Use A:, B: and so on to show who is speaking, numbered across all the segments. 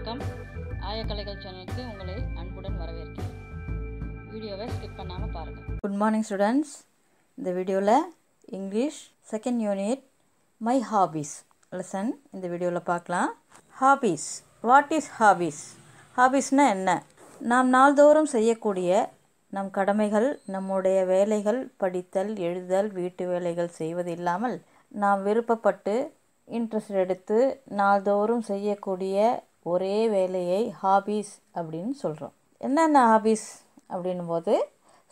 A: வணக்கம். ஆயக்கலைகள் சேனலுக்கு உங்களை அன்புடன் வரவேற்கிறேன். வீடியோவை ஸ்கிப் பண்ணாமல் பாருங்கள்.
B: Good morning students. இந்த வீடியோவில் English second unit my hobbies lesson இந்த வீடியோவில் பார்க்கலாம். ஹாபீஸ். What is hobbies? ஹாபீஸ்னால் என்ன? நாம் நாள்தோறும் செய்யக்கூடிய நம் கடமைகள், நம்முடைய வேலைகள், படித்தல், எழுதல், வீட்டு வேலைகள் செய்வது இல்லாமல் நாம் விருப்பப்பட்டு இன்ட்ரெஸ்ட் எடுத்து நாள்தோறும் செய்யக்கூடிய ஒரே வேலையை ஹாபீஸ் அப்படின்னு சொல்கிறோம். என்னென்ன ஹாபீஸ் அப்படின்னும் போது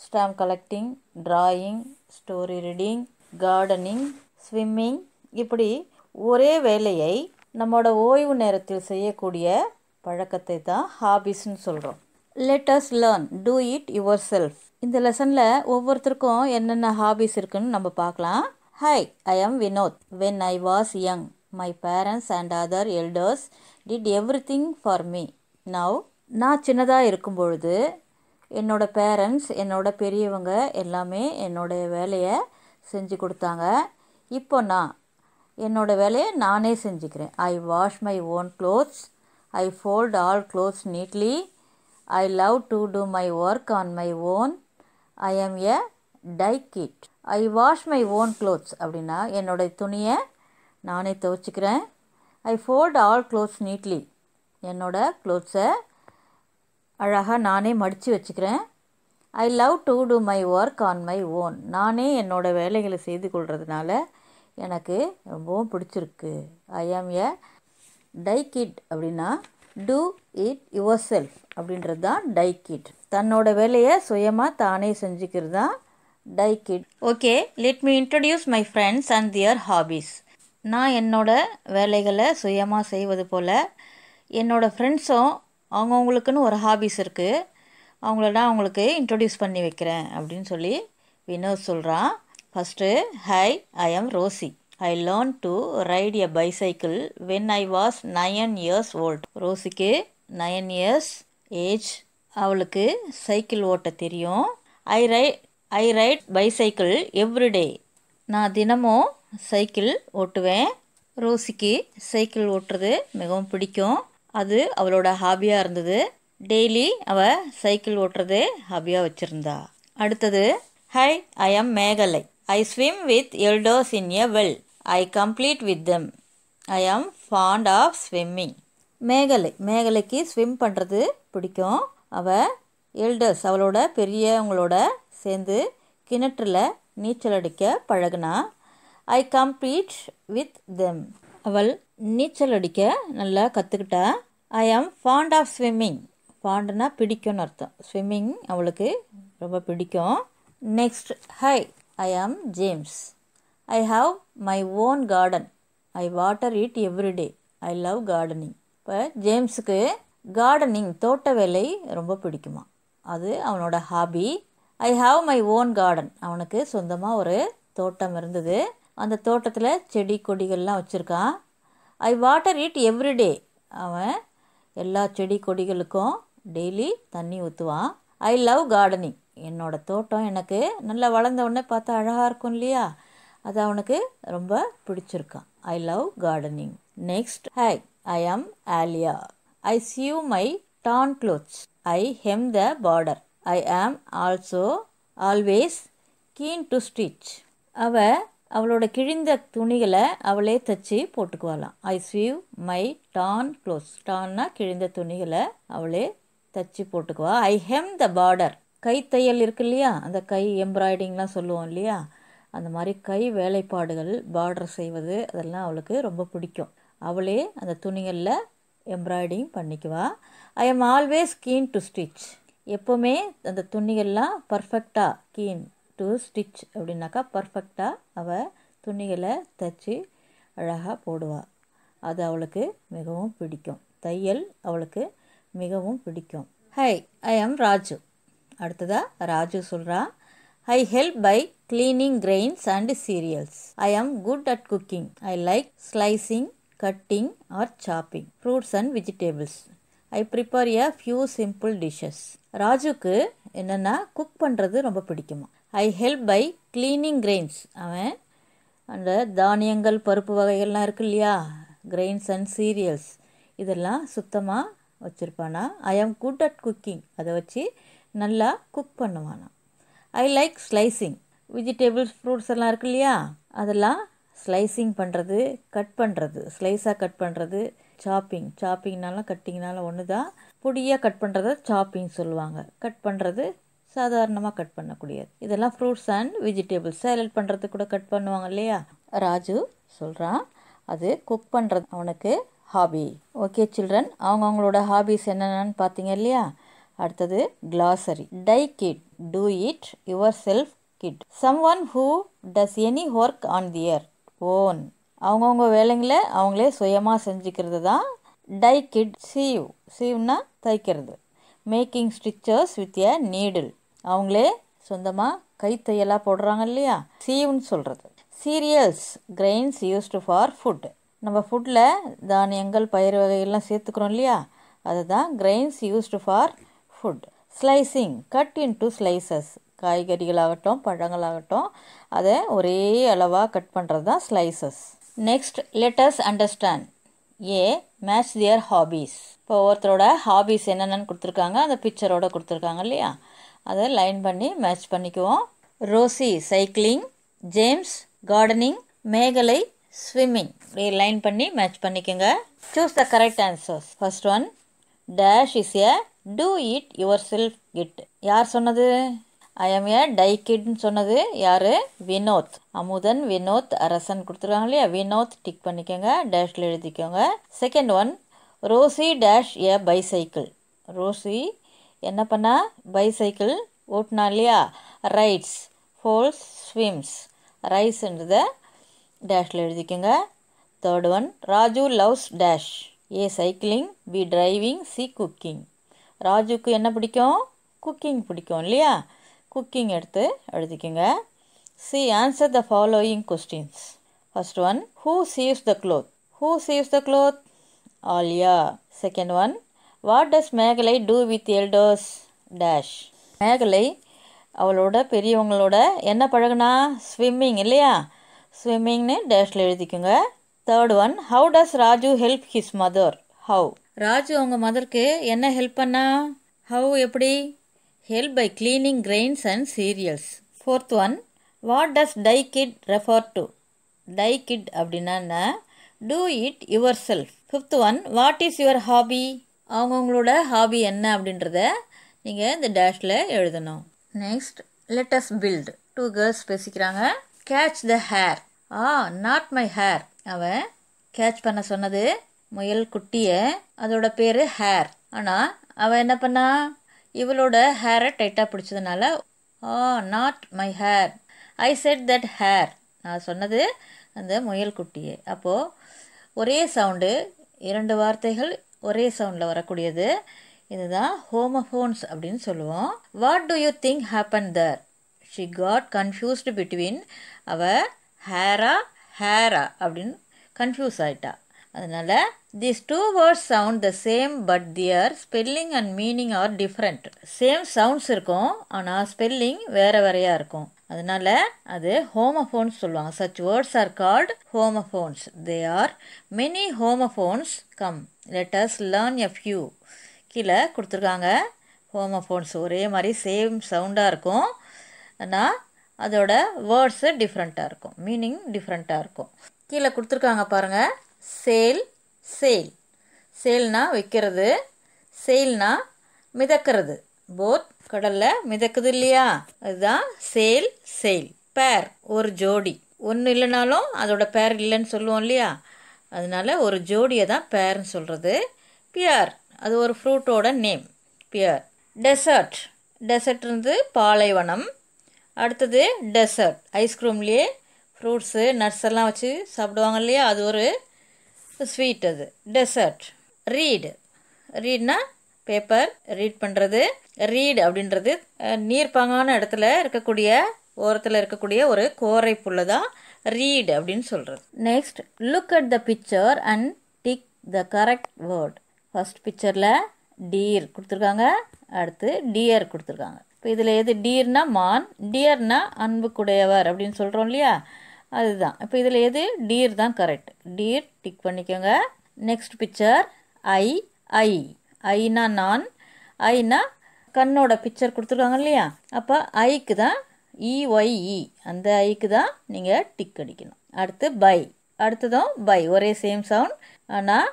B: stamp collecting, drawing, story reading, gardening, swimming, இப்படி ஒரே வேலையை நம்மளோட ஓய்வு நேரத்தில் செய்யக்கூடிய பழக்கத்தை தான் ஹாபீஸ்ன்னு சொல்கிறோம். Let us learn, two it your self. இந்த லெசனில் ஒவ்வொருத்தருக்கும் என்னென்ன ஹாபீஸ் இருக்குன்னு நம்ம பார்க்கலாம். Hi, I am Vinod. When I was young, my parents and other elders did everything for me. Now, நான் சின்னதாக இருக்கும் பொழுது என்னோட பேரண்ட்ஸ், என்னோட பெரியவங்க எல்லாமே என்னோடய வேலையை செஞ்சு கொடுத்தாங்க. இப்போ நான் என்னோட வேலையை நானே செஞ்சுக்கிறேன். I wash my own clothes. I fold all clothes neatly. I love to do my work on my own. I am a dye kit. I wash my own clothes அப்படின்னா என்னோட துணியை நானே துவைச்சிக்கிறேன். I fold all clothes neatly. என்னோட க்ளோத்ஸை அழகாக நானே மடித்து வச்சுக்கிறேன். I love to do my work on my own. நானே என்னோடய வேலைகளை செய்து கொள்கிறதுனால எனக்கு ரொம்பவும் பிடிச்சிருக்கு. I am a dye kit அப்படின்னா do it yourself அப்படின்றது தான் dye kit. தன்னோட வேலையை சுயமாக தானே செஞ்சுக்கிறது தான் dye kit. Okay, let me introduce my friends and their hobbies. நான் என்னோட வேலைகளை சுயமாக செய்வது போல் என்னோட ஃப்ரெண்ட்ஸும் அவங்கவுங்களுக்குன்னு ஒரு ஹாபீஸ் இருக்குது. அவங்கள நான் அவங்களுக்கு இன்ட்ரடியூஸ் பண்ணி வைக்கிறேன் அப்படின்னு சொல்லி வினோத் சொல்கிறான். First, hi, I am Rosie. I learn to ride a bicycle when I was 9 years old. ரோசிக்கு 9 years ஏஜ். அவளுக்கு சைக்கிள் ஓட்ட தெரியும். I ride bicycle everyday. நான் தினமும் சைக்கிள் ஓட்டுவேன். ரோசிக்கு சைக்கிள் ஓட்டுறது மிகவும் பிடிக்கும். அது அவளோட ஹாபியாக இருந்தது. டெய்லி அவள் சைக்கிள் ஓட்டுறது ஹாபியாக வச்சுருந்தா. அடுத்தது, hi, I am Megalai. I swim with elders in a well. I complete with them. I am fond of swimming. மேகலைக்கு ஸ்விம் பண்ணுறது பிடிக்கும். அவள் எல்டர்ஸ், அவளோட பெரியவங்களோட சேர்ந்து கிணற்றில் நீச்சல் அடிக்க பழகுனா. I complete with them. அவள் நீச்சல் அடிக்க நல்லா கற்றுக்கிட்டா. ஐ ஆம் ஃபாண்ட் ஆஃப் ஸ்விம்மிங். ஃபாண்டுனா பிடிக்கும்னு அர்த்தம். ஸ்விம்மிங் அவளுக்கு ரொம்ப பிடிக்கும். நெக்ஸ்ட், ஹை, ஐ ஆம் James. I have my own garden. I water it everyday. I love gardening. இப்போ ஜேம்ஸுக்கு கார்டனிங், தோட்ட வேலை ரொம்ப பிடிக்குமா. அது அவனோட hobby. I have my own garden. அவனுக்கு சொந்தமாக ஒரு தோட்டம் இருந்தது. அந்த தோட்டத்தில் செடி கொடிகள்லாம் வச்சுருக்கான். ஐ வாட்டர் இட் எவ்ரிடே. அவன் எல்லா செடி கொடிகளுக்கும் டெய்லி தண்ணி ஊற்றுவான். ஐ லவ் கார்டனிங். என்னோட தோட்டம் எனக்கு நல்லா வளர்ந்த உடனே பார்த்தா அழகாக இருக்கும் இல்லையா, அது அவனுக்கு ரொம்ப பிடிச்சிருக்கான். I love gardening. Next, hi, I am Aliya. I sew my own clothes. I hem the border. I am also always keen to stitch. அவளோட கிழிந்த துணிகளை அவளே தச்சு போட்டுக்குவாளாம். ஐ sew my own clothes. Donna கிழிந்த துணிகளை அவளே தச்சு போட்டுக்குவா. ஐ ஹெம் த பார்டர். கை தையல் இருக்கு இல்லையா, அந்த கை எம்ப்ராய்டிங்லாம் சொல்லுவோம் இல்லையா, அந்த மாதிரி கை வேலைப்பாடுகள், பார்டர் செய்வது, அதெல்லாம் அவளுக்கு ரொம்ப பிடிக்கும். அவளே அந்த துணிகளில் எம்ப்ராய்டிங் பண்ணிக்குவா. I am always keen to stitch. எப்போவுமே அந்த துணிகள்லாம் பர்ஃபெக்டாக, கீன் டு ஸ்டிச் அப்படின்னாக்கா பர்ஃபெக்டாக அவள் துணிகளை தைச்சி அழகாக போடுவாள். அது அவளுக்கு மிகவும் பிடிக்கும். தையல் அவளுக்கு மிகவும் பிடிக்கும். ஹை, ஐ ஆம் ராஜு. அடுத்ததாக ராஜு சொல்கிறா. I help by cleaning grains and cereals. I am good at cooking. I like slicing, cutting or chopping fruits and vegetables. I prepare a few simple dishes. ராஜுக்கு என்னென்னா குக் பண்ணுறது ரொம்ப பிடிக்குமா. I help by cleaning grains. அவன் அந்த தானியங்கள், பருப்பு வகைகள்லாம் இருக்கு இல்லையா, கிரெயின்ஸ் அண்ட் சீரியல்ஸ், இதெல்லாம் சுத்தமாக வச்சுருப்பானா. ஐ ஆம் குட் அட் குக்கிங், அதை வச்சு நல்லா குக் பண்ணுவானா. ஐ லைக் ஸ்லைசிங், வெஜிடபிள்ஸ் ஃப்ரூட்ஸ் எல்லாம் இருக்கு இல்லையா, அதெல்லாம் ஸ்லைசிங் பண்ணுறது, கட் பண்ணுறது, ஸ்லைஸாக கட் பண்ணுறது. சாப்பிங்னாலும் கட்டிங்னாலும் ஒன்று தான். பொடியாக கட் பண்ணுறத சாப்பிங் சொல்லுவாங்க. கட் பண்ணுறது சாதாரணமாக கட் பண்ணக்கூடியது. இதெல்லாம் ஃப்ரூட்ஸ் அண்ட் வெஜிடபிள்ஸ். சேலட் பண்ணுறதுக்கு கூட கட் பண்ணுவாங்க இல்லையா. ராஜு சொல்கிறான் அது குக் பண்ணுறது அவனுக்கு ஹாபி. ஓகே சில்ட்ரன், அவங்களோட ஹாபிஸ் என்னென்னு பார்த்தீங்க இல்லையா. அடுத்தது glossary. DIY kit, do it yourself kit, someone who does any work on their own. அவங்கவுங்க வேலைங்களை அவங்களே சுயமாக செஞ்சுக்கிறது தான் டை கிட். சீவ்னா தைக்கிறது. Making stitches with a needle, அவங்களே சொந்தமாக கைத்தையெல்லாம் போடுறாங்க இல்லையா, சீவ்னு சொல்கிறது. Cereals, grains used for food, நம்ம ஃபுட்டில் தானியங்கள் பயிர் வகைகள்லாம் சேர்த்துக்கிறோம் இல்லையா, அதுதான் grains used for food. Slicing, cut into slices, காய்கறிகளாகட்டும் பழங்களாகட்டும் அதை ஒரே அளவாக கட் பண்ணுறது தான் slices. Next let's understand. A match their hobbies. இப்போ ஒருத்தரோட ஹாபீஸ் என்னென்னு கொடுத்துருக்காங்க, அந்த பிக்சரோட கொடுத்துருக்காங்க இல்லையா, அதை லைன் பண்ணி மேட்ச் பண்ணிக்குவோம். Rosie cycling, James gardening, Mekalai swimming. இப்படி லைன் பண்ணி மேட்ச் பண்ணிக்கோங்க. Choose the correct answers. First one, dash is a do it yourself kit. யார் சொன்னது? ஐ எம் ஏ டை கிட்னு சொன்னது யார்? வினோத். அமுதன், வினோத், அரசன் கொடுத்துருக்காங்க இல்லையா, வினோத் டிக் பண்ணிக்கோங்க, டேஷில் எழுதிக்கோங்க. Second one, Rosie dash a bicycle. Rosie என்ன பண்ணா? பைசைக்கிள் ஓட்டினா இல்லையா. Rides, falls, swims. ரைஸ்ன்றத டேஷில் எழுதிக்கோங்க. Third one, Raju loves dash. A cycling, b driving, c cooking. ராஜுக்கு என்ன பிடிக்கும்? குக்கிங் பிடிக்கும் இல்லையா, குக்கிங் எடுத்து எழுதிக்கோங்க. C answer the following questions. First one, who sews the cloth? Who sews the cloth? Aliya. Second one, what does Megalai do with elders? Dash. மேகலை அவளோட பெரியவங்களோட என்ன பழகுனா? ஸ்விம்மிங் இல்லையா, ஸ்விம்மிங்னு டேஷில் எழுதிக்கோங்க. Third one, how does Raju help his mother? How. Raju அவங்க மதருக்கு என்ன ஹெல்ப் பண்ணா? ஹவு எப்படி? Help by cleaning grains and cereals. Fourth one, what does DIY kit refer to? DIY kit அப்படின்னா do it yourself. Fifth one, what is your hobby? அவங்கவுங்களோட hobby என்ன அப்படின்றத நீங்கள் இந்த டேஷில் எழுதணும். Next, let us build. Two girls பேசிக்கிறாங்க. Catch the hair. Not my hair. அவன் கேட்ச் பண்ண சொன்னது முயல் குட்டியை, அதோட பேர் ஹேர். ஆனால் அவன் என்ன பண்ணா? இவளோட ஹேரை டைட்டாக பிடிச்சதுனால not my hair, I said that hair. நான் சொன்னது அந்த முயல் குட்டியை. அப்போது ஒரே சவுண்டு, இரண்டு வார்த்தைகள் ஒரே சவுண்டில் வரக்கூடியது, இதுதான் ஹோமோஃபோன்ஸ் அப்படின்னு சொல்லுவோம். What do you think happen there? She got confused between, அவள் ஹேரா அப்படின்னு கன்ஃபியூஸ் ஆயிட்டா. அதனால் these two words sound the same but their spelling and meaning are different. Same sounds இருக்கும், ஆனால் ஸ்பெல்லிங் வேறு வேறையாக இருக்கும். அதனால் அது ஹோமோஃபோன்ஸ் சொல்லுவாங்க. such words are called homophones. They are many homophones. Come, let us learn a few. கீழே கொடுத்துருக்காங்க ஹோமோஃபோன்ஸ். ஒரே மாதிரி சேம் சவுண்டாக இருக்கும், ஆனால் அதோட வேர்ட்ஸு டிஃப்ரெண்ட்டாக இருக்கும், மீனிங் டிஃப்ரெண்ட்டாக இருக்கும். கீழே கொடுத்துருக்காங்க பாருங்கள். சேல்னா வைக்கிறது, செயில்னா மிதக்கிறது. போத் கடலில் மிதக்குது இல்லையா, அதுதான் செயில். பேர் ஒரு ஜோடி, ஒன்று இல்லைனாலும் அதோட பேர் இல்லைன்னு சொல்லுவோம் இல்லையா, அதனால ஒரு ஜோடியை தான் பேர்னு சொல்கிறது. பியர், அது ஒரு ஃப்ரூட்டோட நேம், பியர். டெசர்ட் இருந்து பாலைவனம். அடுத்தது டெசர்ட், ஐஸ்கிரீம்லேயே ஃப்ரூட்ஸு நட்ஸ் எல்லாம் வச்சு சாப்பிடுவாங்க இல்லையா, அது ஒரு ஸ்வீட். அது டெசர்ட். ரீட்னா பேப்பர் ரீட் பண்ணுறது. ரீட் அப்படின்றது நீர்ப்பாங்கான இடத்துல இருக்கக்கூடிய, ஓரத்தில் இருக்கக்கூடிய ஒரு கோரை புல்லை தான் ரீட் அப்படின்னு சொல்கிறது. Next, look at the picture and tick the correct word. First பிக்சரில் டீர் கொடுத்துருக்காங்க, அடுத்து டியர் கொடுத்துருக்காங்க. இப்போ இதில் எது டீர்னா மான், டியர்னா அன்புக்குடையவர் அப்படின்னு சொல்கிறோம் இல்லையா, அதுதான். இப்போ இதில் எது டீர் தான் கரெக்ட். டீர் டிக் பண்ணிக்கோங்க. நெக்ஸ்ட் பிக்சர் ஐ ஐனா நான், ஐனா கண்ணோட பிக்சர் கொடுத்துருக்காங்க இல்லையா, அப்போ ஐக்கு தான் இஒய்இ, அந்த ஐக்கு தான் நீங்கள் டிக் அடிக்கணும். அடுத்து பை, அடுத்ததும் பை, ஒரே சேம் சவுண்ட், ஆனால்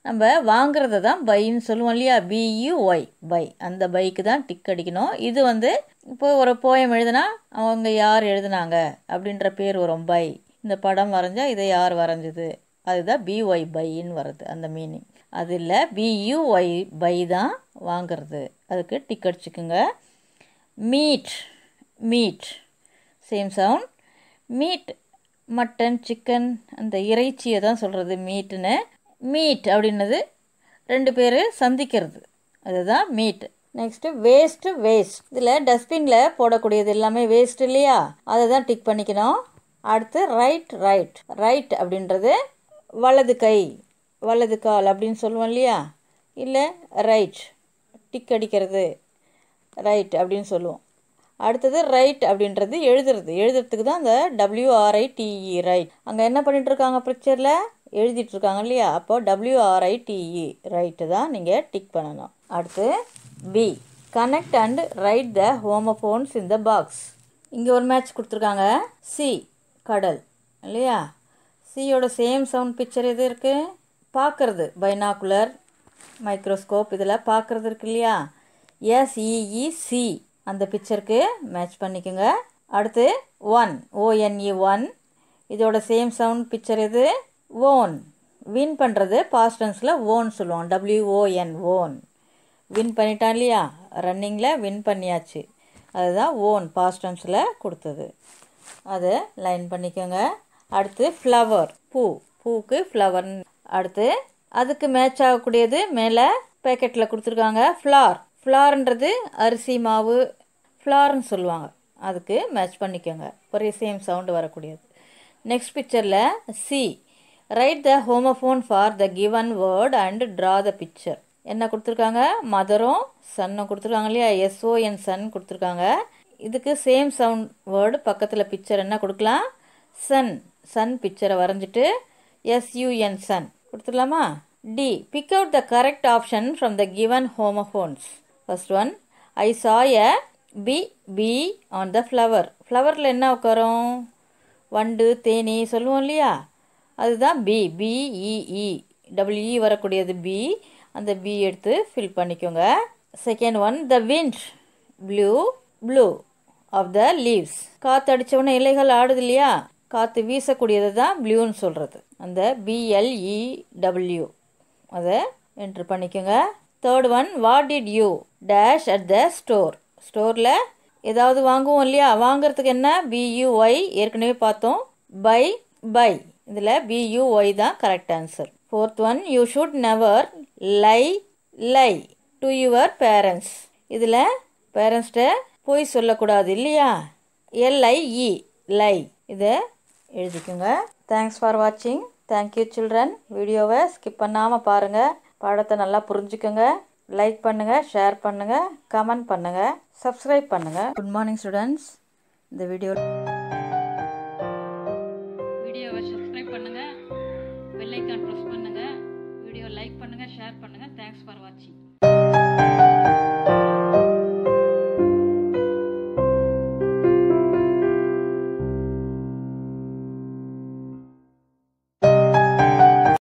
B: நம்ம வாங்குறத தான் பைன்னு சொல்லுவோம் இல்லையா, பியூஒய் பை, அந்த பைக்கு தான் டிக் அடிக்கணும். இது வந்து இப்போ ஒரு போயம் எழுதுனா அவங்க யார் எழுதுனாங்க அப்படின்ற பேர் வரும் பை. இந்த படம் வரைஞ்சால் இதை யார் வரைஞ்சது, அதுதான் பிஒய் பைன்னு வருது அந்த மீனிங். அது இல்லை, பியூஒய் பை தான் வாங்கிறது, அதுக்கு டிக் அடிச்சுக்குங்க. Meat, meat same sound. Meat mutton chicken அந்த இறைச்சியை தான் சொல்கிறது மீட்டுன்னு. மீட் அப்படின்னது ரெண்டு பேர் சந்திக்கிறது, அதுதான் மீட். நெக்ஸ்ட்டு வேஸ்ட்டு, வேஸ்ட் இதில் டஸ்ட்பினில் போடக்கூடியது எல்லாமே வேஸ்ட் இல்லையா, அதை தான் டிக் பண்ணிக்கணும். அடுத்து ரைட், ரைட், ரைட் அப்படின்றது வலது கை வலது கால் அப்படின்னு சொல்லுவோம் இல்லையா, இல்லை ரைட் டிக் அடிக்கிறது ரைட் அப்படின்னு சொல்லுவோம். அடுத்தது ரைட் அப்படின்றது எழுதுறதுக்கு தான் அந்த WRITE ரைட். அங்கே என்ன பண்ணிகிட்ருக்காங்க பிக்சரில் எழுதிட்டுருக்காங்க இல்லையா, அப்போ WRITE ரைட்டு தான் நீங்கள் டிக் பண்ணணும். அடுத்து B, connect and write the homophones in the box. இங்கே ஒரு மேட்ச் கொடுத்துருக்காங்க. சி, கடல் இல்லையா, சியோட சேம் சவுண்ட் பிக்சர் எது இருக்குது, பார்க்குறது பைனாக்குலர் மைக்ரோஸ்கோப் இதில் பார்க்குறது இருக்கு இல்லையா, SEEC அந்த பிக்சருக்கு மேட்ச் பண்ணிக்கோங்க. அடுத்து ஒன், ONE ஒன், இதோட சேம் சவுண்ட் பிக்சர் எது, ஓன், வின் பண்ணுறது பாஸ்ட் டென்ஸில் ஓன் சொல்லுவோம், WON ஓன், வின் பண்ணிட்டான் இல்லையா, ரன்னிங்கில் வின் பண்ணியாச்சு, அதுதான் ஓன் பாஸ்ட் டென்ஸில் கொடுத்தது, அதை லைன் பண்ணிக்கோங்க. அடுத்து ஃப்ளவர், பூ, பூக்கு ஃப்ளவர். அடுத்து அதுக்கு மேட்ச் ஆகக்கூடியது மேலே பேக்கெட்டில் கொடுத்துருக்காங்க ஃப்ளார், ஃப்ளார்ன்றது அரிசி மாவு ஃப்ளார்னு சொல்லுவாங்க, அதுக்கு மேட்ச் பண்ணிக்கோங்க, ஒரே சேம் சவுண்டு வரக்கூடியது. நெக்ஸ்ட் பிக்சரில் C, right the homophone for the given word and draw the picture. என்ன கொடுத்துருக்காங்க, மதரும் சன்னும் கொடுத்துருக்காங்க இல்லையா, SON சன் கொடுத்துருக்காங்க. இதுக்கு சேம் சவுண்ட் வேர்டு பக்கத்தில் பிக்சர் என்ன கொடுக்கலாம், சன், சன் பிக்சரை வரைஞ்சிட்டு SUN சன் கொடுத்துடலாமா. D, pick out the correct option from the given homophones. First one, I saw a bee on the flower. ஃப்ளவரில் என்ன உட்காரும், வண்டு தேனி சொல்லுவோம் இல்லையா, அதுதான் BEE வரக்கூடியது பி, அந்த பி எடுத்து ஃபில் பண்ணிக்கோங்க. Second one, the wind blew off the leaves. காற்று அடித்தவொடனே இலைகள் ஆடுது இல்லையா, காற்று வீசக்கூடியது தான் ப்ளூன்னு சொல்கிறது, அந்த BLEW அதை என்ட்ரு பண்ணிக்கோங்க. Third one, what did you dash at the store. ஸ்டோரில் ஏதாவது வாங்குவோம் இல்லையா, வாங்குறதுக்கு என்ன, BUY ஏற்கனவே பார்த்தோம், பை, இதில் BUY தான் correct answer. Fourth one, you should never lie to your parents. இதில் பேரண்ட்ஸ்கிட்ட போய் சொல்லக்கூடாது இல்லையா, LIE லை, இதை எழுதிக்கோங்க. தேங்க்ஸ் ஃபார் வாட்சிங். Thank you children. வீடியோவை ஸ்கிப் பண்ணாமல் பாருங்கள், பாடத்தை நல்லா புரிஞ்சுக்கோங்க. லைக் பண்ணுங்கள், ஷேர் பண்ணுங்கள், கமெண்ட் பண்ணுங்கள், சப்ஸ்கிரைப் பண்ணுங்கள். Good morning students. இந்த வீடியோவை
A: சப்ஸ்கிரைப் பண்ணுங்கள், பெல் ஐக்கான் ப்ரெஸ் பண்ணுங்கள், வீடியோ லைக் பண்ணுங்கள், ஷேர் பண்ணுங்கள். தேங்க்ஸ் ஃபார் வாட்சிங்.